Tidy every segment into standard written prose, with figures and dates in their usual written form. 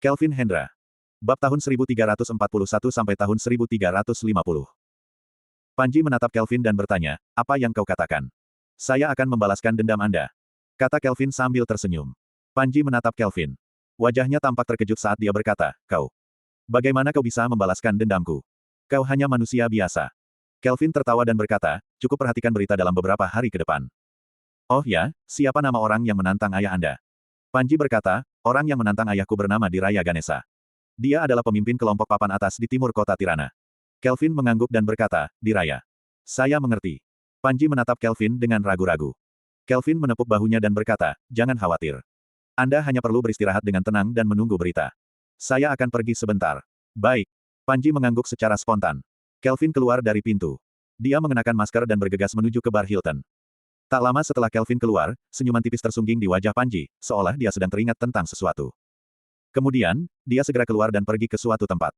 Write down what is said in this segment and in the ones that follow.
Kelvin Hendra. Bab tahun 1341 sampai tahun 1350. Panji menatap Kelvin dan bertanya, apa yang kau katakan? Saya akan membalaskan dendam Anda. Kata Kelvin sambil tersenyum. Panji menatap Kelvin. Wajahnya tampak terkejut saat dia berkata, kau. Bagaimana kau bisa membalaskan dendamku? Kau hanya manusia biasa. Kelvin tertawa dan berkata, cukup perhatikan berita dalam beberapa hari ke depan. Oh ya, siapa nama orang yang menantang ayah Anda? Panji berkata, orang yang menantang ayahku bernama Diraya Ganesha. Dia adalah pemimpin kelompok papan atas di timur kota Tirana. Kelvin mengangguk dan berkata, Diraya. Saya mengerti. Panji menatap Kelvin dengan ragu-ragu. Kelvin menepuk bahunya dan berkata, jangan khawatir. Anda hanya perlu beristirahat dengan tenang dan menunggu berita. Saya akan pergi sebentar. Baik. Panji mengangguk secara spontan. Kelvin keluar dari pintu. Dia mengenakan masker dan bergegas menuju ke bar Hilton. Tak lama setelah Kelvin keluar, senyuman tipis tersungging di wajah Panji, seolah dia sedang teringat tentang sesuatu. Kemudian, dia segera keluar dan pergi ke suatu tempat.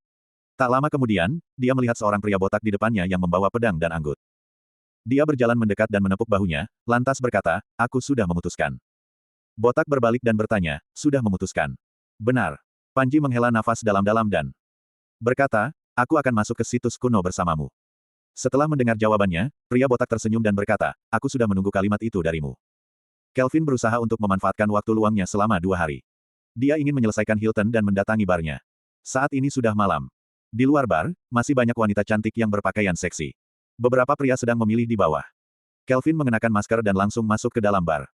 Tak lama kemudian, dia melihat seorang pria botak di depannya yang membawa pedang dan anggut. Dia berjalan mendekat dan menepuk bahunya, lantas berkata, aku sudah memutuskan. Botak berbalik dan bertanya, sudah memutuskan. Benar. Panji menghela nafas dalam-dalam dan berkata, aku akan masuk ke situs kuno bersamamu. Setelah mendengar jawabannya, pria botak tersenyum dan berkata, aku sudah menunggu kalimat itu darimu. Kelvin berusaha untuk memanfaatkan waktu luangnya selama 2 hari. Dia ingin menyelesaikan Hilton dan mendatangi barnya. Saat ini sudah malam. Di luar bar, masih banyak wanita cantik yang berpakaian seksi. Beberapa pria sedang memilih di bawah. Kelvin mengenakan masker dan langsung masuk ke dalam bar.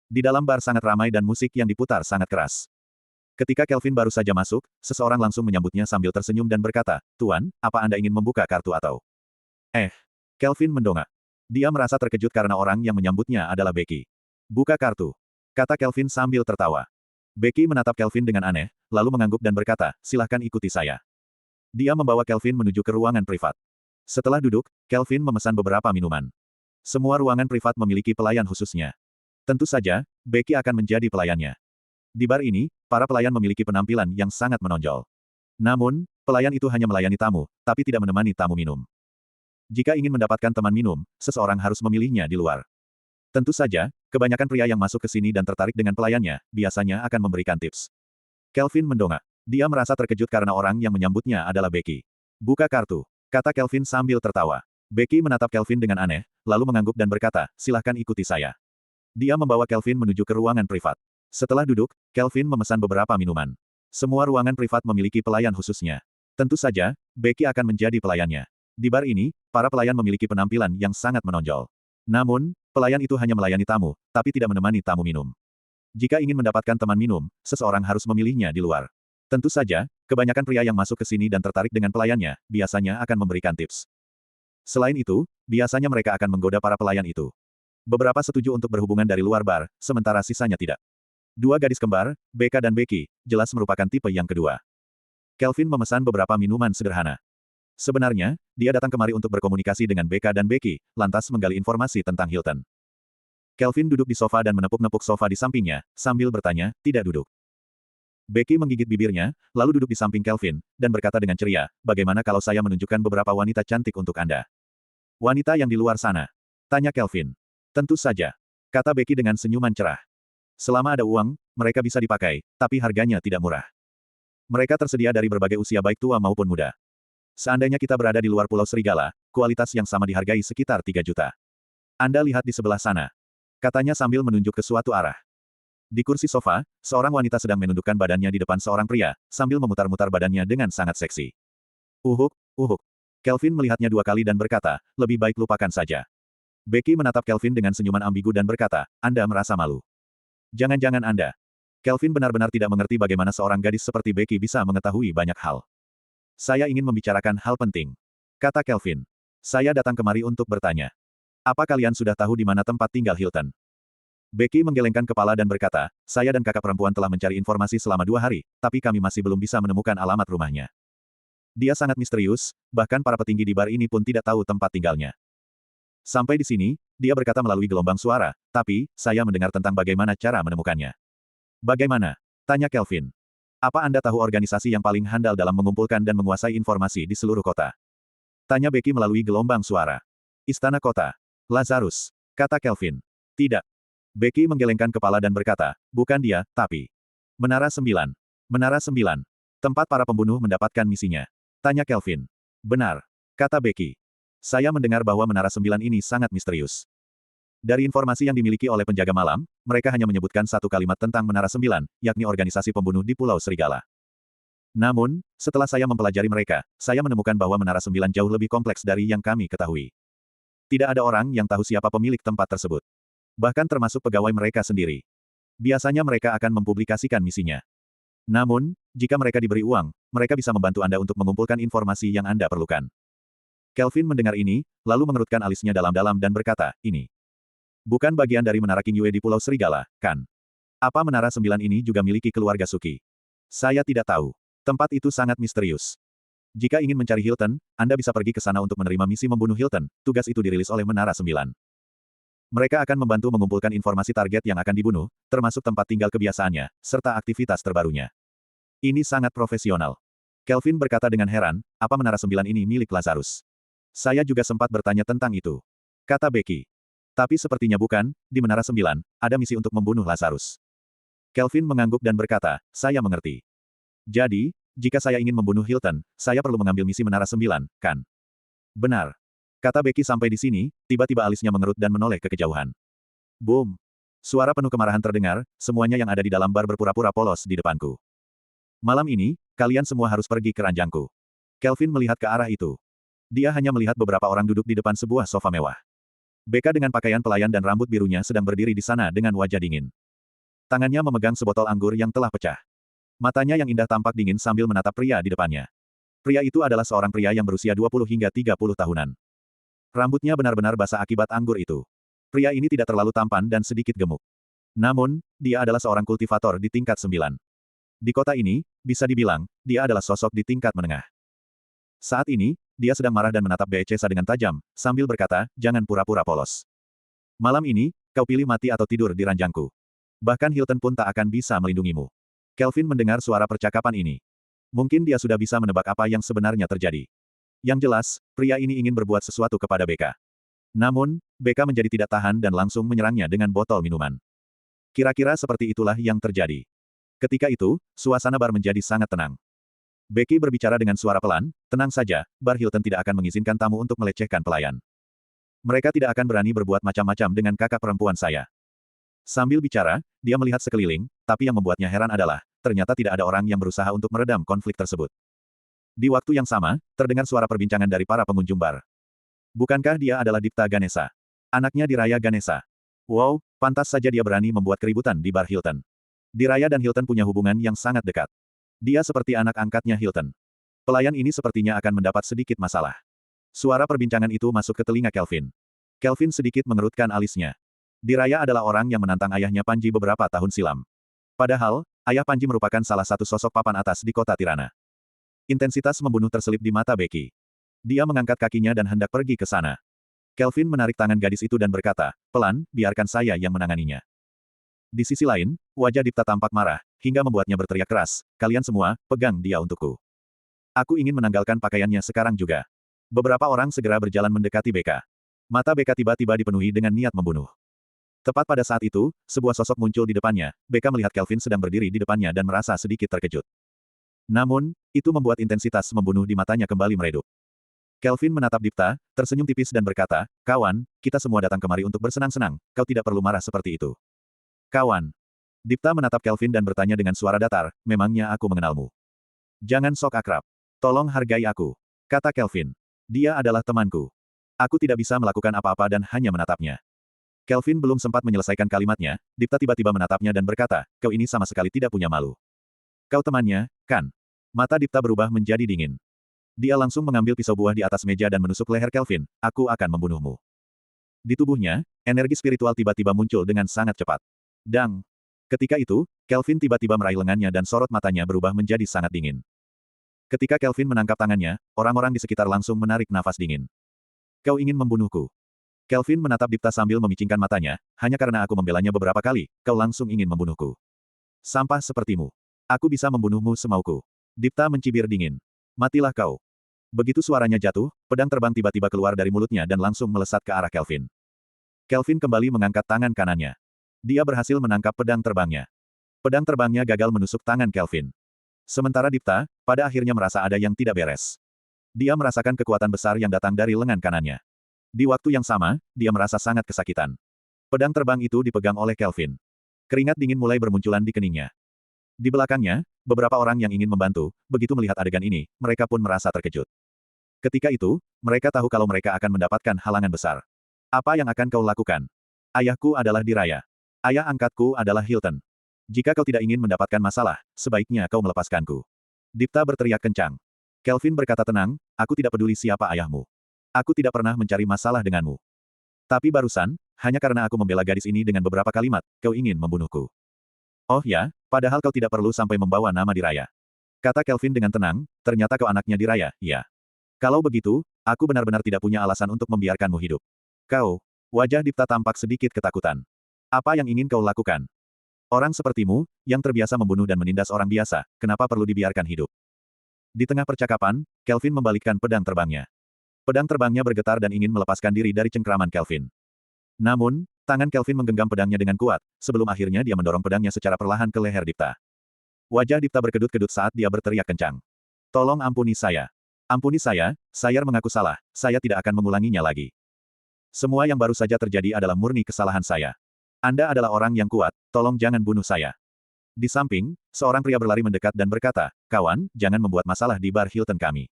Di dalam bar sangat ramai dan musik yang diputar sangat keras. Ketika Kelvin baru saja masuk, seseorang langsung menyambutnya sambil tersenyum dan berkata, Tuan, apa Anda ingin membuka kartu atau? Kelvin mendongak. Dia merasa terkejut karena orang yang menyambutnya adalah Becky. Buka kartu. Kata Kelvin sambil tertawa. Becky menatap Kelvin dengan aneh, lalu mengangguk dan berkata, silahkan ikuti saya. Dia membawa Kelvin menuju ke ruangan privat. Setelah duduk, Kelvin memesan beberapa minuman. Semua ruangan privat memiliki pelayan khususnya. Tentu saja, Becky akan menjadi pelayannya. Di bar ini, para pelayan memiliki penampilan yang sangat menonjol. Namun, pelayan itu hanya melayani tamu, tapi tidak menemani tamu minum. Jika ingin mendapatkan teman minum, seseorang harus memilihnya di luar. Tentu saja, kebanyakan pria yang masuk ke sini dan tertarik dengan pelayannya, biasanya akan memberikan tips. Kelvin mendongak. Dia merasa terkejut karena orang yang menyambutnya adalah Becky. Buka kartu. Kata Kelvin sambil tertawa. Becky menatap Kelvin dengan aneh, lalu mengangguk dan berkata, silahkan ikuti saya. Dia membawa Kelvin menuju ke ruangan privat. Setelah duduk, Kelvin memesan beberapa minuman. Semua ruangan privat memiliki pelayan khususnya. Tentu saja, Becky akan menjadi pelayannya. Di bar ini, para pelayan memiliki penampilan yang sangat menonjol. Namun, pelayan itu hanya melayani tamu, tapi tidak menemani tamu minum. Jika ingin mendapatkan teman minum, seseorang harus memilihnya di luar. Tentu saja, kebanyakan pria yang masuk ke sini dan tertarik dengan pelayannya, biasanya akan memberikan tips. Selain itu, biasanya mereka akan menggoda para pelayan itu. Beberapa setuju untuk berhubungan dari luar bar, sementara sisanya tidak. Dua gadis kembar, Becca dan Becky, jelas merupakan tipe yang kedua. Kelvin memesan beberapa minuman sederhana. Sebenarnya, dia datang kemari untuk berkomunikasi dengan Becca dan Becky, lantas menggali informasi tentang Hilton. Kelvin duduk di sofa dan menepuk-nepuk sofa di sampingnya, sambil bertanya, tidak duduk. Becky menggigit bibirnya, lalu duduk di samping Kelvin, dan berkata dengan ceria, bagaimana kalau saya menunjukkan beberapa wanita cantik untuk Anda? Wanita yang di luar sana? Tanya Kelvin. Tentu saja. Kata Becky dengan senyuman cerah. Selama ada uang, mereka bisa dipakai, tapi harganya tidak murah. Mereka tersedia dari berbagai usia baik tua maupun muda. Seandainya kita berada di luar Pulau Serigala, kualitas yang sama dihargai sekitar 3 juta. Anda lihat di sebelah sana. Katanya sambil menunjuk ke suatu arah. Di kursi sofa, seorang wanita sedang menundukkan badannya di depan seorang pria, sambil memutar-mutar badannya dengan sangat seksi. Uhuk. Kelvin melihatnya 2 kali dan berkata, lebih baik lupakan saja. Becky menatap Kelvin dengan senyuman ambigu dan berkata, Anda merasa malu. Jangan-jangan Anda. Kelvin benar-benar tidak mengerti bagaimana seorang gadis seperti Becky bisa mengetahui banyak hal. Saya ingin membicarakan hal penting. Kata Kelvin. Saya datang kemari untuk bertanya. Apa kalian sudah tahu di mana tempat tinggal Hilton? Becky menggelengkan kepala dan berkata, saya dan kakak perempuan telah mencari informasi selama 2 hari, tapi kami masih belum bisa menemukan alamat rumahnya. Dia sangat misterius, bahkan para petinggi di bar ini pun tidak tahu tempat tinggalnya. Sampai di sini, dia berkata melalui gelombang suara, tapi, saya mendengar tentang bagaimana cara menemukannya. Bagaimana? Tanya Kelvin. Apa Anda tahu organisasi yang paling handal dalam mengumpulkan dan menguasai informasi di seluruh kota? Tanya Becky melalui gelombang suara. Istana Kota. Lazarus. Kata Kelvin. Tidak. Becky menggelengkan kepala dan berkata, bukan dia, tapi Menara 9. Menara 9. Tempat para pembunuh mendapatkan misinya. Tanya Kelvin. Benar. Kata Becky. Saya mendengar bahwa Menara 9 ini sangat misterius. Dari informasi yang dimiliki oleh penjaga malam, mereka hanya menyebutkan satu kalimat tentang Menara 9, yakni organisasi pembunuh di Pulau Serigala. Namun, setelah saya mempelajari mereka, saya menemukan bahwa Menara 9 jauh lebih kompleks dari yang kami ketahui. Tidak ada orang yang tahu siapa pemilik tempat tersebut. Bahkan termasuk pegawai mereka sendiri. Biasanya mereka akan mempublikasikan misinya. Namun, jika mereka diberi uang, mereka bisa membantu Anda untuk mengumpulkan informasi yang Anda perlukan. Kelvin mendengar ini, lalu mengerutkan alisnya dalam-dalam dan berkata, ini bukan bagian dari Menara King Yue di Pulau Serigala, kan? Apa Menara 9 ini juga miliki keluarga Suki? Saya tidak tahu. Tempat itu sangat misterius. Jika ingin mencari Hilton, Anda bisa pergi ke sana untuk menerima misi membunuh Hilton. Tugas itu dirilis oleh Menara 9. Mereka akan membantu mengumpulkan informasi target yang akan dibunuh, termasuk tempat tinggal kebiasaannya, serta aktivitas terbarunya. Ini sangat profesional. Kelvin berkata dengan heran, apa Menara 9 ini milik Lazarus? Saya juga sempat bertanya tentang itu. Kata Becky. Tapi sepertinya bukan, di Menara 9, ada misi untuk membunuh Lazarus. Kelvin mengangguk dan berkata, saya mengerti. Jadi, jika saya ingin membunuh Hilton, saya perlu mengambil misi Menara 9, kan? Benar. Kata Becky sampai di sini, tiba-tiba alisnya mengerut dan menoleh ke kejauhan. Boom. Suara penuh kemarahan terdengar, semuanya yang ada di dalam bar berpura-pura polos di depanku. Malam ini, kalian semua harus pergi ke ranjangku. Kelvin melihat ke arah itu. Dia hanya melihat beberapa orang duduk di depan sebuah sofa mewah. Becca dengan pakaian pelayan dan rambut birunya sedang berdiri di sana dengan wajah dingin. Tangannya memegang sebotol anggur yang telah pecah. Matanya yang indah tampak dingin sambil menatap pria di depannya. Pria itu adalah seorang pria yang berusia 20 hingga 30 tahunan. Rambutnya benar-benar basah akibat anggur itu. Pria ini tidak terlalu tampan dan sedikit gemuk. Namun, dia adalah seorang kultivator di tingkat 9. Di kota ini, bisa dibilang, dia adalah sosok di tingkat menengah. Saat ini, dia sedang marah dan menatap Becca dengan tajam, sambil berkata, jangan pura-pura polos. Malam ini, kau pilih mati atau tidur di ranjangku. Bahkan Hilton pun tak akan bisa melindungimu. Kelvin mendengar suara percakapan ini. Mungkin dia sudah bisa menebak apa yang sebenarnya terjadi. Yang jelas, pria ini ingin berbuat sesuatu kepada Becca. Namun, Becca menjadi tidak tahan dan langsung menyerangnya dengan botol minuman. Kira-kira seperti itulah yang terjadi. Ketika itu, suasana bar menjadi sangat tenang. Becky berbicara dengan suara pelan, tenang saja, bar Hilton tidak akan mengizinkan tamu untuk melecehkan pelayan. Mereka tidak akan berani berbuat macam-macam dengan kakak perempuan saya. Sambil bicara, dia melihat sekeliling, tapi yang membuatnya heran adalah, ternyata tidak ada orang yang berusaha untuk meredam konflik tersebut. Di waktu yang sama, terdengar suara perbincangan dari para pengunjung bar. Bukankah dia adalah Dipta Ganesha? Anaknya Diraya Ganesha. Wow, pantas saja dia berani membuat keributan di bar Hilton. Diraya dan Hilton punya hubungan yang sangat dekat. Dia seperti anak angkatnya Hilton. Pelayan ini sepertinya akan mendapat sedikit masalah. Suara perbincangan itu masuk ke telinga Kelvin. Kelvin sedikit mengerutkan alisnya. Diraya adalah orang yang menantang ayahnya Panji beberapa tahun silam. Padahal, ayah Panji merupakan salah satu sosok papan atas di kota Tirana. Intensitas membunuh terselip di mata Becky. Dia mengangkat kakinya dan hendak pergi ke sana. Kelvin menarik tangan gadis itu dan berkata, pelan, biarkan saya yang menanganinya. Di sisi lain, wajah Dipta tampak marah, hingga membuatnya berteriak keras, kalian semua, pegang dia untukku. Aku ingin menanggalkan pakaiannya sekarang juga. Beberapa orang segera berjalan mendekati Becca. Mata Becca tiba-tiba dipenuhi dengan niat membunuh. Tepat pada saat itu, sebuah sosok muncul di depannya, Becca melihat Kelvin sedang berdiri di depannya dan merasa sedikit terkejut. Namun, itu membuat intensitas membunuh di matanya kembali meredup. Kelvin menatap Dipta, tersenyum tipis dan berkata, kawan, kita semua datang kemari untuk bersenang-senang, kau tidak perlu marah seperti itu. Kawan. Dipta menatap Kelvin dan bertanya dengan suara datar, memangnya aku mengenalmu? Jangan sok akrab. Tolong hargai aku. Kata Kelvin. Dia adalah temanku. Aku tidak bisa melakukan apa-apa dan hanya menatapnya. Kelvin belum sempat menyelesaikan kalimatnya, Dipta tiba-tiba menatapnya dan berkata, kau ini sama sekali tidak punya malu. Kau temannya, kan? Mata Dipta berubah menjadi dingin. Dia langsung mengambil pisau buah di atas meja dan menusuk leher Kelvin, aku akan membunuhmu. Di tubuhnya, energi spiritual tiba-tiba muncul dengan sangat cepat. Dang. Ketika itu, Kelvin tiba-tiba meraih lengannya dan sorot matanya berubah menjadi sangat dingin. Ketika Kelvin menangkap tangannya, orang-orang di sekitar langsung menarik nafas dingin. Kau ingin membunuhku? Kelvin menatap Dipta sambil memicingkan matanya, hanya karena aku membelanya beberapa kali, kau langsung ingin membunuhku. Sampah sepertimu. Aku bisa membunuhmu semauku. Dipta mencibir dingin. Matilah kau. Begitu suaranya jatuh, pedang terbang tiba-tiba keluar dari mulutnya dan langsung melesat ke arah Kelvin. Kelvin kembali mengangkat tangan kanannya. Dia berhasil menangkap pedang terbangnya. Pedang terbangnya gagal menusuk tangan Kelvin. Sementara Dipta, pada akhirnya merasa ada yang tidak beres. Dia merasakan kekuatan besar yang datang dari lengan kanannya. Di waktu yang sama, dia merasa sangat kesakitan. Pedang terbang itu dipegang oleh Kelvin. Keringat dingin mulai bermunculan di keningnya. Di belakangnya, beberapa orang yang ingin membantu, begitu melihat adegan ini, mereka pun merasa terkejut. Ketika itu, mereka tahu kalau mereka akan mendapatkan halangan besar. Apa yang akan kau lakukan? Ayahku adalah Diraya. Ayah angkatku adalah Hilton. Jika kau tidak ingin mendapatkan masalah, sebaiknya kau melepaskanku. Dipta berteriak kencang. Kelvin berkata tenang, aku tidak peduli siapa ayahmu. Aku tidak pernah mencari masalah denganmu. Tapi barusan, hanya karena aku membela gadis ini dengan beberapa kalimat, kau ingin membunuhku. Oh ya, padahal kau tidak perlu sampai membawa nama Diraya. Kata Kelvin dengan tenang, ternyata kau anaknya Diraya, iya. Kalau begitu, aku benar-benar tidak punya alasan untuk membiarkanmu hidup. Kau, wajah Dipta tampak sedikit ketakutan. Apa yang ingin kau lakukan? Orang sepertimu, yang terbiasa membunuh dan menindas orang biasa, kenapa perlu dibiarkan hidup? Di tengah percakapan, Kelvin membalikkan pedang terbangnya. Pedang terbangnya bergetar dan ingin melepaskan diri dari cengkraman Kelvin. Namun, tangan Kelvin menggenggam pedangnya dengan kuat, sebelum akhirnya dia mendorong pedangnya secara perlahan ke leher Dipta. Wajah Dipta berkedut-kedut saat dia berteriak kencang. Tolong ampuni saya. Ampuni saya mengaku salah, saya tidak akan mengulanginya lagi. Semua yang baru saja terjadi adalah murni kesalahan saya. Anda adalah orang yang kuat, tolong jangan bunuh saya. Di samping, seorang pria berlari mendekat dan berkata, kawan, jangan membuat masalah di bar Hilton kami.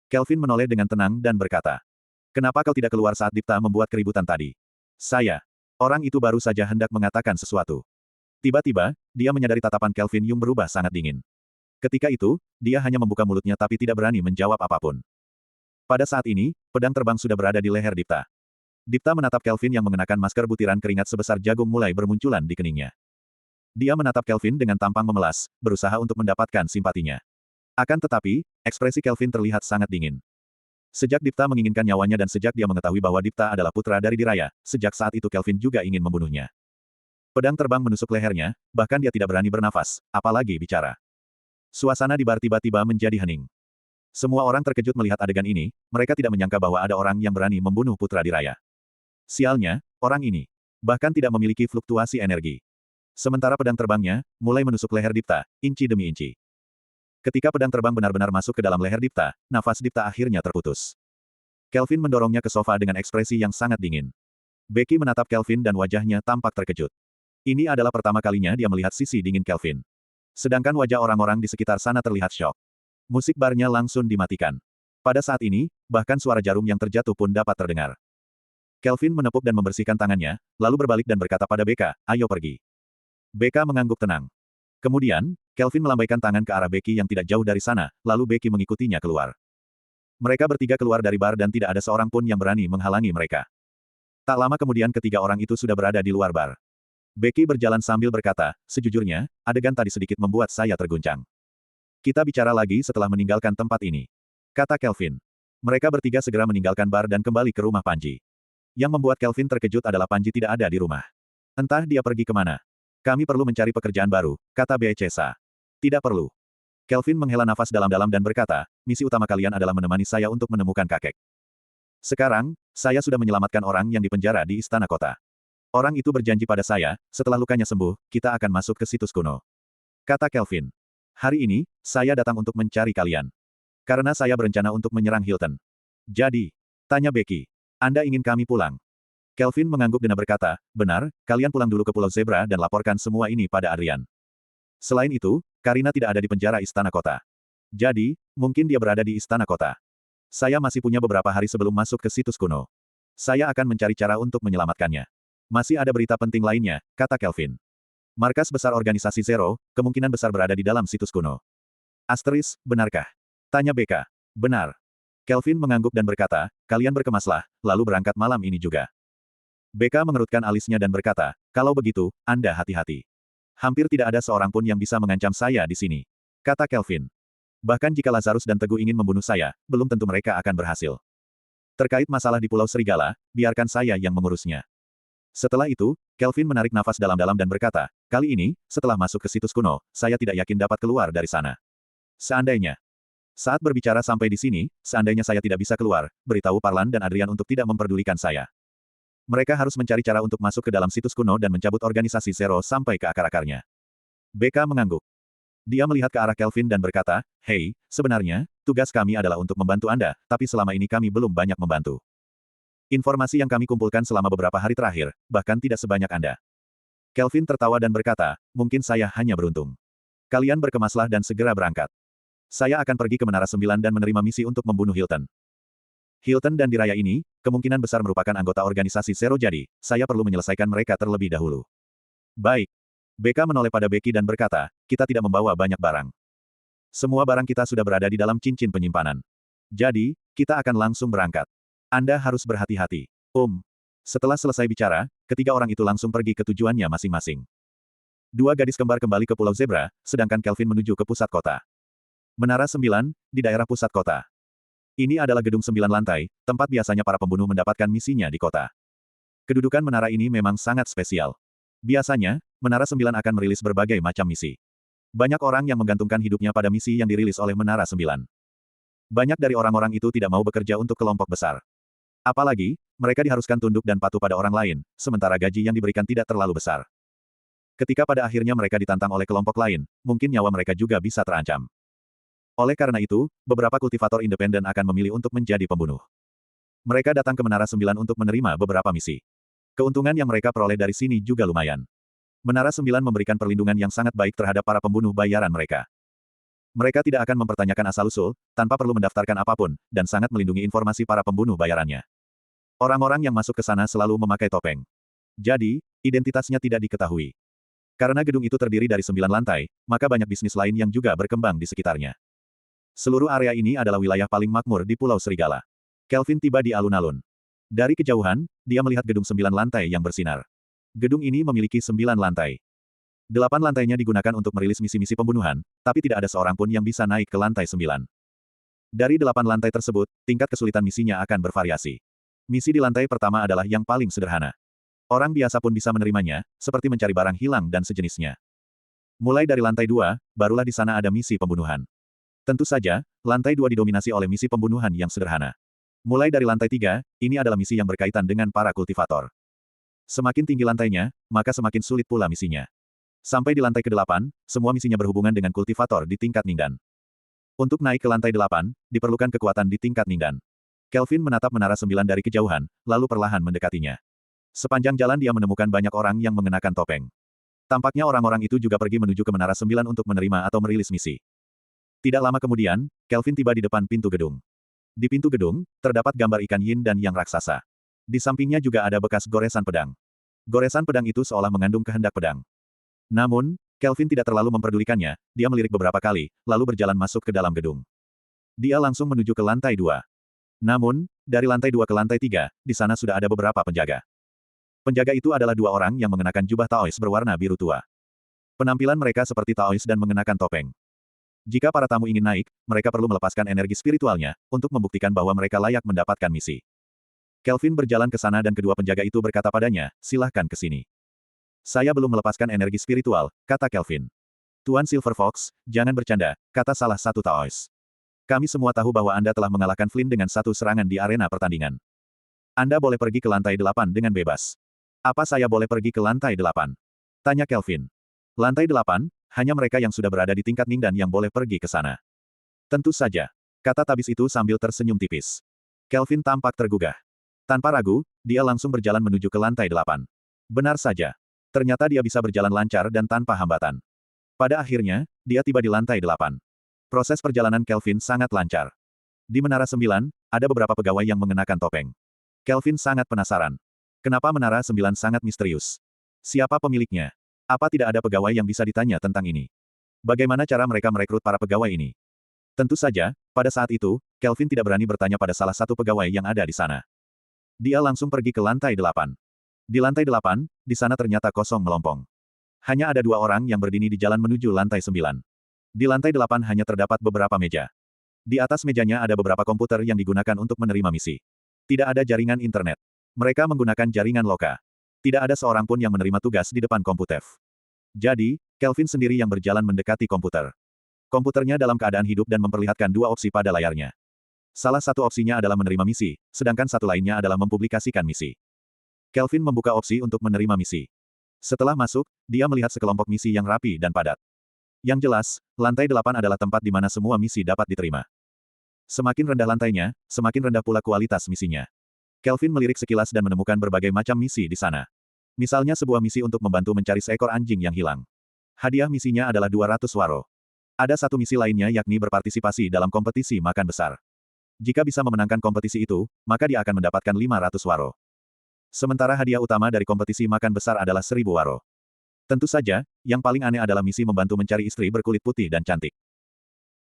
Kelvin menoleh dengan tenang dan berkata, kenapa kau tidak keluar saat Dipta membuat keributan tadi? Orang itu baru saja hendak mengatakan sesuatu. Tiba-tiba, dia menyadari tatapan Kelvin Yung berubah sangat dingin. Ketika itu, dia hanya membuka mulutnya tapi tidak berani menjawab apapun. Pada saat ini, pedang terbang sudah berada di leher Dipta. Dipta menatap Kelvin yang mengenakan masker butiran keringat sebesar jagung mulai bermunculan di keningnya. Dia menatap Kelvin dengan tampang memelas, berusaha untuk mendapatkan simpatinya. Akan tetapi, ekspresi Kelvin terlihat sangat dingin. Sejak Dipta menginginkan nyawanya dan sejak dia mengetahui bahwa Dipta adalah putra dari Diraya, sejak saat itu Kelvin juga ingin membunuhnya. Pedang terbang menusuk lehernya, bahkan dia tidak berani bernafas, apalagi bicara. Suasana di bar tiba-tiba menjadi hening. Semua orang terkejut melihat adegan ini, mereka tidak menyangka bahwa ada orang yang berani membunuh putra Diraya. Sialnya, orang ini bahkan tidak memiliki fluktuasi energi. Sementara pedang terbangnya mulai menusuk leher Dipta, inci demi inci. Ketika pedang terbang benar-benar masuk ke dalam leher Dipta, nafas Dipta akhirnya terputus. Kelvin mendorongnya ke sofa dengan ekspresi yang sangat dingin. Becky menatap Kelvin dan wajahnya tampak terkejut. Ini adalah pertama kalinya dia melihat sisi dingin Kelvin. Sedangkan wajah orang-orang di sekitar sana terlihat syok. Musik barnya langsung dimatikan. Pada saat ini, bahkan suara jarum yang terjatuh pun dapat terdengar. Kelvin menepuk dan membersihkan tangannya, lalu berbalik dan berkata pada Becca, ayo pergi. Becca mengangguk tenang. Kemudian, Kelvin melambaikan tangan ke arah Becky yang tidak jauh dari sana, lalu Becky mengikutinya keluar. Mereka bertiga keluar dari bar dan tidak ada seorang pun yang berani menghalangi mereka. Tak lama kemudian ketiga orang itu sudah berada di luar bar. Becky berjalan sambil berkata, sejujurnya, adegan tadi sedikit membuat saya terguncang. Kita bicara lagi setelah meninggalkan tempat ini. Kata Kelvin. Mereka bertiga segera meninggalkan bar dan kembali ke rumah Panji. Yang membuat Kelvin terkejut adalah Panji tidak ada di rumah. Entah dia pergi kemana. Kami perlu mencari pekerjaan baru, kata Becesa. Tidak perlu. Kelvin menghela nafas dalam-dalam dan berkata, misi utama kalian adalah menemani saya untuk menemukan kakek. Sekarang, saya sudah menyelamatkan orang yang dipenjara di istana kota. Orang itu berjanji pada saya, setelah lukanya sembuh, kita akan masuk ke situs kuno. Kata Kelvin. Hari ini, saya datang untuk mencari kalian. Karena saya berencana untuk menyerang Hilton. Jadi, tanya Becky. Anda ingin kami pulang? Kelvin mengangguk dan berkata, benar, kalian pulang dulu ke Pulau Zebra dan laporkan semua ini pada Adrian. Selain itu, Karina tidak ada di penjara istana kota. Jadi, mungkin dia berada di istana kota. Saya masih punya beberapa hari sebelum masuk ke situs kuno. Saya akan mencari cara untuk menyelamatkannya. Masih ada berita penting lainnya, kata Kelvin. Markas besar organisasi Zero, kemungkinan besar berada di dalam situs kuno. Asteris, benarkah? Tanya Becca. Benar. Kelvin mengangguk dan berkata, kalian berkemaslah, lalu berangkat malam ini juga. Becca mengerutkan alisnya dan berkata, kalau begitu, Anda hati-hati. Hampir tidak ada seorang pun yang bisa mengancam saya di sini. Kata Kelvin. Bahkan jika Lazarus dan Teguh ingin membunuh saya, belum tentu mereka akan berhasil. Terkait masalah di Pulau Serigala, biarkan saya yang mengurusnya. Setelah itu, Kelvin menarik nafas dalam-dalam dan berkata, kali ini, setelah masuk ke situs kuno, saya tidak yakin dapat keluar dari sana. Seandainya. Saat berbicara sampai di sini, seandainya saya tidak bisa keluar, beritahu Parlan dan Adrian untuk tidak memperdulikan saya. Mereka harus mencari cara untuk masuk ke dalam situs kuno dan mencabut organisasi Zero sampai ke akar-akarnya. Becca mengangguk. Dia melihat ke arah Kelvin dan berkata, "Hei, sebenarnya, tugas kami adalah untuk membantu Anda, tapi selama ini kami belum banyak membantu. Informasi yang kami kumpulkan selama beberapa hari terakhir, bahkan tidak sebanyak Anda." Kelvin tertawa dan berkata, "Mungkin saya hanya beruntung. Kalian berkemaslah dan segera berangkat. Saya akan pergi ke Menara 9 dan menerima misi untuk membunuh Hilton. Hilton dan Diraya ini, kemungkinan besar merupakan anggota organisasi Zero, jadi, saya perlu menyelesaikan mereka terlebih dahulu." "Baik." BK menoleh pada Becky dan berkata, "Kita tidak membawa banyak barang. Semua barang kita sudah berada di dalam cincin penyimpanan. Jadi, kita akan langsung berangkat. Anda harus berhati-hati." Setelah selesai bicara, ketiga orang itu langsung pergi ke tujuannya masing-masing. Dua gadis kembar kembali ke Pulau Zebra, sedangkan Kelvin menuju ke pusat kota. Menara 9, di daerah pusat kota. Ini adalah gedung 9 lantai, tempat biasanya para pembunuh mendapatkan misinya di kota. Kedudukan menara ini memang sangat spesial. Biasanya, Menara 9 akan merilis berbagai macam misi. Banyak orang yang menggantungkan hidupnya pada misi yang dirilis oleh Menara 9. Banyak dari orang-orang itu tidak mau bekerja untuk kelompok besar. Apalagi, mereka diharuskan tunduk dan patuh pada orang lain, sementara gaji yang diberikan tidak terlalu besar. Ketika pada akhirnya mereka ditantang oleh kelompok lain, mungkin nyawa mereka juga bisa terancam. Oleh karena itu, beberapa kultivator independen akan memilih untuk menjadi pembunuh. Mereka datang ke Menara 9 untuk menerima beberapa misi. Keuntungan yang mereka peroleh dari sini juga lumayan. Menara 9 memberikan perlindungan yang sangat baik terhadap para pembunuh bayaran mereka. Mereka tidak akan mempertanyakan asal-usul, tanpa perlu mendaftarkan apapun, dan sangat melindungi informasi para pembunuh bayarannya. Orang-orang yang masuk ke sana selalu memakai topeng. Jadi, identitasnya tidak diketahui. Karena gedung itu terdiri dari 9 lantai, maka banyak bisnis lain yang juga berkembang di sekitarnya. Seluruh area ini adalah wilayah paling makmur di Pulau Serigala. Kelvin tiba di alun-alun. Dari kejauhan, dia melihat gedung 9 lantai yang bersinar. Gedung ini memiliki 9 lantai. 8 lantainya digunakan untuk merilis misi-misi pembunuhan, tapi tidak ada seorang pun yang bisa naik ke lantai 9. Dari 8 lantai tersebut, tingkat kesulitan misinya akan bervariasi. Misi di lantai pertama adalah yang paling sederhana. Orang biasa pun bisa menerimanya, seperti mencari barang hilang dan sejenisnya. Mulai dari lantai 2, barulah di sana ada misi pembunuhan. Tentu saja, lantai 2 didominasi oleh misi pembunuhan yang sederhana. Mulai dari lantai 3, ini adalah misi yang berkaitan dengan para kultivator. Semakin tinggi lantainya, maka semakin sulit pula misinya. Sampai di lantai ke-8, semua misinya berhubungan dengan kultivator di tingkat Ningdan. Untuk naik ke lantai 8, diperlukan kekuatan di tingkat Ningdan. Kelvin menatap Menara 9 dari kejauhan, lalu perlahan mendekatinya. Sepanjang jalan dia menemukan banyak orang yang mengenakan topeng. Tampaknya orang-orang itu juga pergi menuju ke Menara 9 untuk menerima atau merilis misi. Tidak lama kemudian, Kelvin tiba di depan pintu gedung. Di pintu gedung, terdapat gambar ikan yin dan yang raksasa. Di sampingnya juga ada bekas goresan pedang. Goresan pedang itu seolah mengandung kehendak pedang. Namun, Kelvin tidak terlalu memperdulikannya, dia melirik beberapa kali, lalu berjalan masuk ke dalam gedung. Dia langsung menuju ke lantai 2. Namun, dari lantai 2 ke lantai 3, di sana sudah ada beberapa penjaga. Penjaga itu adalah dua orang yang mengenakan jubah Taois berwarna biru tua. Penampilan mereka seperti Taois dan mengenakan topeng. Jika para tamu ingin naik, mereka perlu melepaskan energi spiritualnya, untuk membuktikan bahwa mereka layak mendapatkan misi. Kelvin berjalan ke sana dan kedua penjaga itu berkata padanya, "Silahkan ke sini." "Saya belum melepaskan energi spiritual," kata Kelvin. "Tuan Silver Fox, jangan bercanda," kata salah satu Taois. "Kami semua tahu bahwa Anda telah mengalahkan Flynn dengan satu serangan di arena pertandingan. Anda boleh pergi ke lantai 8 dengan bebas." "Apa saya boleh pergi ke lantai 8? Tanya Kelvin. "Lantai 8, hanya mereka yang sudah berada di tingkat Ningdan yang boleh pergi ke sana." "Tentu saja," kata tabis itu sambil tersenyum tipis. Kelvin tampak tergugah. Tanpa ragu, dia langsung berjalan menuju ke lantai 8. Benar saja. Ternyata dia bisa berjalan lancar dan tanpa hambatan. Pada akhirnya, dia tiba di lantai 8. Proses perjalanan Kelvin sangat lancar. Di Menara 9, ada beberapa pegawai yang mengenakan topeng. Kelvin sangat penasaran. Kenapa Menara 9 sangat misterius? Siapa pemiliknya? Apa tidak ada pegawai yang bisa ditanya tentang ini? Bagaimana cara mereka merekrut para pegawai ini? Tentu saja, pada saat itu, Kelvin tidak berani bertanya pada salah satu pegawai yang ada di sana. Dia langsung pergi ke lantai 8. Di lantai 8, di sana ternyata kosong melompong. Hanya ada dua orang yang berdiri di jalan menuju lantai 9. Di lantai 8 hanya terdapat beberapa meja. Di atas mejanya ada beberapa komputer yang digunakan untuk menerima misi. Tidak ada jaringan internet. Mereka menggunakan jaringan loka. Tidak ada seorang pun yang menerima tugas di depan komputer. Jadi, Kelvin sendiri yang berjalan mendekati komputer. Komputernya dalam keadaan hidup dan memperlihatkan dua opsi pada layarnya. Salah satu opsinya adalah menerima misi, sedangkan satu lainnya adalah mempublikasikan misi. Kelvin membuka opsi untuk menerima misi. Setelah masuk, dia melihat sekelompok misi yang rapi dan padat. Yang jelas, lantai 8 adalah tempat di mana semua misi dapat diterima. Semakin rendah lantainya, semakin rendah pula kualitas misinya. Kelvin melirik sekilas dan menemukan berbagai macam misi di sana. Misalnya sebuah misi untuk membantu mencari seekor anjing yang hilang. Hadiah misinya adalah 200 waro. Ada satu misi lainnya yakni berpartisipasi dalam kompetisi makan besar. Jika bisa memenangkan kompetisi itu, maka dia akan mendapatkan 500 waro. Sementara hadiah utama dari kompetisi makan besar adalah 1000 waro. Tentu saja, yang paling aneh adalah misi membantu mencari istri berkulit putih dan cantik.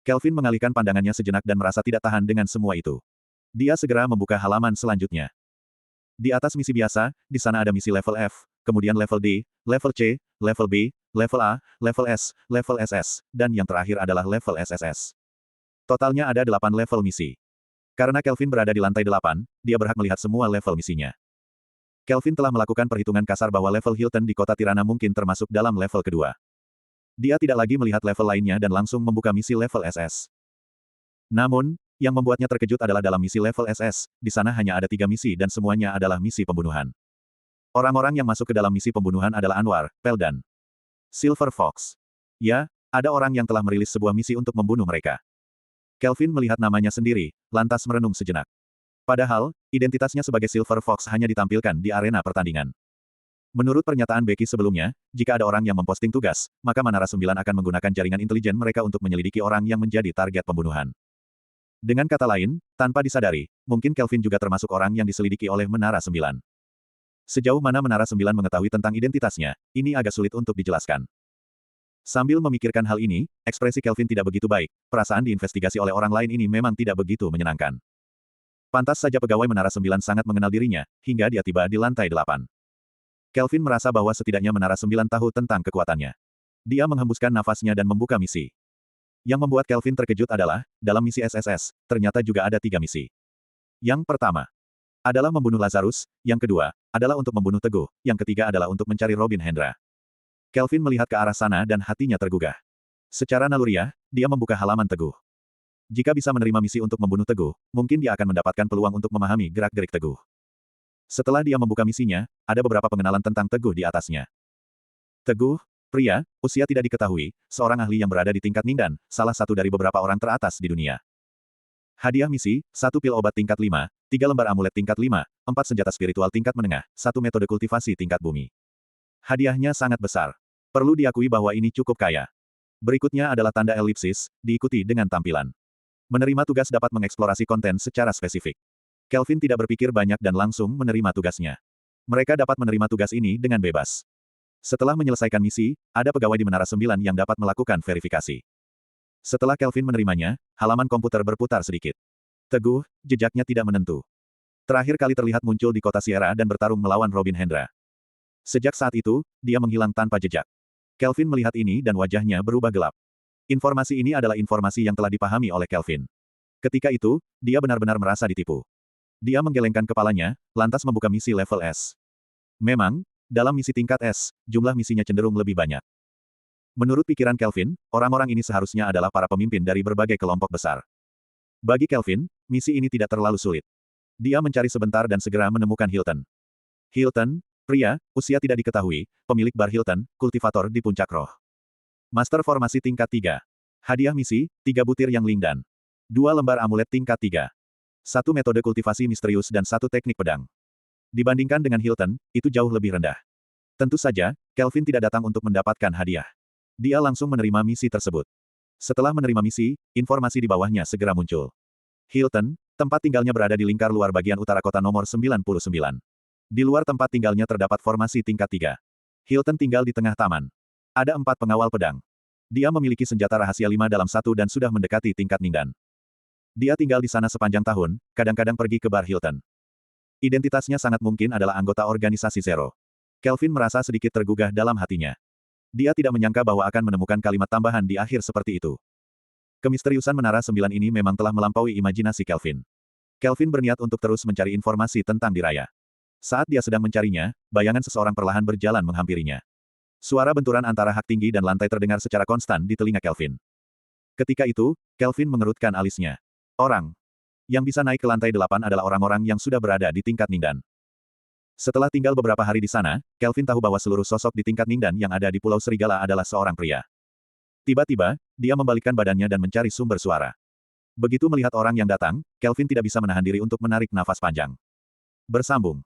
Kelvin mengalihkan pandangannya sejenak dan merasa tidak tahan dengan semua itu. Dia segera membuka halaman selanjutnya. Di atas misi biasa, di sana ada misi level F, kemudian level D, level C, level B, level A, level S, level SS, dan yang terakhir adalah level SSS. Totalnya ada 8 level misi. Karena Kelvin berada di lantai 8, dia berhak melihat semua level misinya. Kelvin telah melakukan perhitungan kasar bahwa level Hilton di kota Tirana mungkin termasuk dalam level kedua. Dia tidak lagi melihat level lainnya dan langsung membuka misi level SS. Namun, yang membuatnya terkejut adalah dalam misi level SS, di sana hanya ada 3 misi dan semuanya adalah misi pembunuhan. Orang-orang yang masuk ke dalam misi pembunuhan adalah Anwar, Pel dan Silver Fox. Ya, ada orang yang telah merilis sebuah misi untuk membunuh mereka. Kelvin melihat namanya sendiri, lantas merenung sejenak. Padahal, identitasnya sebagai Silver Fox hanya ditampilkan di arena pertandingan. Menurut pernyataan Becky sebelumnya, jika ada orang yang memposting tugas, maka Manara 9 akan menggunakan jaringan intelijen mereka untuk menyelidiki orang yang menjadi target pembunuhan. Dengan kata lain, tanpa disadari, mungkin Kelvin juga termasuk orang yang diselidiki oleh Menara 9. Sejauh mana Menara 9 mengetahui tentang identitasnya, ini agak sulit untuk dijelaskan. Sambil memikirkan hal ini, ekspresi Kelvin tidak begitu baik, perasaan diinvestigasi oleh orang lain ini memang tidak begitu menyenangkan. Pantas saja pegawai Menara 9 sangat mengenal dirinya, hingga dia tiba di lantai 8. Kelvin merasa bahwa setidaknya Menara 9 tahu tentang kekuatannya. Dia menghembuskan nafasnya dan membuka misi. Yang membuat Kelvin terkejut adalah, dalam misi SSS, ternyata juga ada 3 misi. Yang pertama adalah membunuh Lazarus, yang kedua adalah untuk membunuh Teguh, yang ketiga adalah untuk mencari Robin Hendra. Kelvin melihat ke arah sana dan hatinya tergugah. Secara naluriah, dia membuka halaman Teguh. Jika bisa menerima misi untuk membunuh Teguh, mungkin dia akan mendapatkan peluang untuk memahami gerak-gerik Teguh. Setelah dia membuka misinya, ada beberapa pengenalan tentang Teguh di atasnya. Teguh, pria, usia tidak diketahui, seorang ahli yang berada di tingkat Ningdan, salah satu dari beberapa orang teratas di dunia. Hadiah misi, 1 pil obat tingkat 5, 3 lembar amulet tingkat 5, 4 senjata spiritual tingkat menengah, 1 metode kultivasi tingkat bumi. Hadiahnya sangat besar. Perlu diakui bahwa ini cukup kaya. Berikutnya adalah tanda elipsis, diikuti dengan tampilan. Menerima tugas dapat mengeksplorasi konten secara spesifik. Kelvin tidak berpikir banyak dan langsung menerima tugasnya. Mereka dapat menerima tugas ini dengan bebas. Setelah menyelesaikan misi, ada pegawai di Menara 9 yang dapat melakukan verifikasi. Setelah Kelvin menerimanya, halaman komputer berputar sedikit. Teguh, jejaknya tidak menentu. Terakhir kali terlihat muncul di kota Sierra dan bertarung melawan Robin Hendra. Sejak saat itu, dia menghilang tanpa jejak. Kelvin melihat ini dan wajahnya berubah gelap. Informasi ini adalah informasi yang telah dipahami oleh Kelvin. Ketika itu, dia benar-benar merasa ditipu. Dia menggelengkan kepalanya, lantas membuka misi level S. Memang, dalam misi tingkat S, jumlah misinya cenderung lebih banyak. Menurut pikiran Kelvin, orang-orang ini seharusnya adalah para pemimpin dari berbagai kelompok besar. Bagi Kelvin, misi ini tidak terlalu sulit. Dia mencari sebentar dan segera menemukan Hilton. Hilton, pria, usia tidak diketahui, pemilik bar Hilton, kultivator di puncak roh. Master formasi tingkat 3. Hadiah misi, 3 butir yang Lingdan. 2 lembar amulet tingkat 3. 1 metode kultivasi misterius dan 1 teknik pedang. Dibandingkan dengan Hilton, itu jauh lebih rendah. Tentu saja, Kelvin tidak datang untuk mendapatkan hadiah. Dia langsung menerima misi tersebut. Setelah menerima misi, informasi di bawahnya segera muncul. Hilton, tempat tinggalnya berada di lingkar luar bagian utara kota nomor 99. Di luar tempat tinggalnya terdapat formasi tingkat 3. Hilton tinggal di tengah taman. Ada 4 pengawal pedang. Dia memiliki senjata rahasia 5 dalam 1 dan sudah mendekati tingkat Ningdan. Dia tinggal di sana sepanjang tahun, kadang-kadang pergi ke bar Hilton. Identitasnya sangat mungkin adalah anggota organisasi Zero. Kelvin merasa sedikit tergugah dalam hatinya. Dia tidak menyangka bahwa akan menemukan kalimat tambahan di akhir seperti itu. Kemisteriusan Menara 9 ini memang telah melampaui imajinasi Kelvin. Kelvin berniat untuk terus mencari informasi tentang Diraya. Saat dia sedang mencarinya, bayangan seseorang perlahan berjalan menghampirinya. Suara benturan antara hak tinggi dan lantai terdengar secara konstan di telinga Kelvin. Ketika itu, Kelvin mengerutkan alisnya. Orang yang bisa naik ke lantai 8 adalah orang-orang yang sudah berada di tingkat Ningdan. Setelah tinggal beberapa hari di sana, Kelvin tahu bahwa seluruh sosok di tingkat Ningdan yang ada di Pulau Serigala adalah seorang pria. Tiba-tiba, dia membalikkan badannya dan mencari sumber suara. Begitu melihat orang yang datang, Kelvin tidak bisa menahan diri untuk menarik nafas panjang. Bersambung.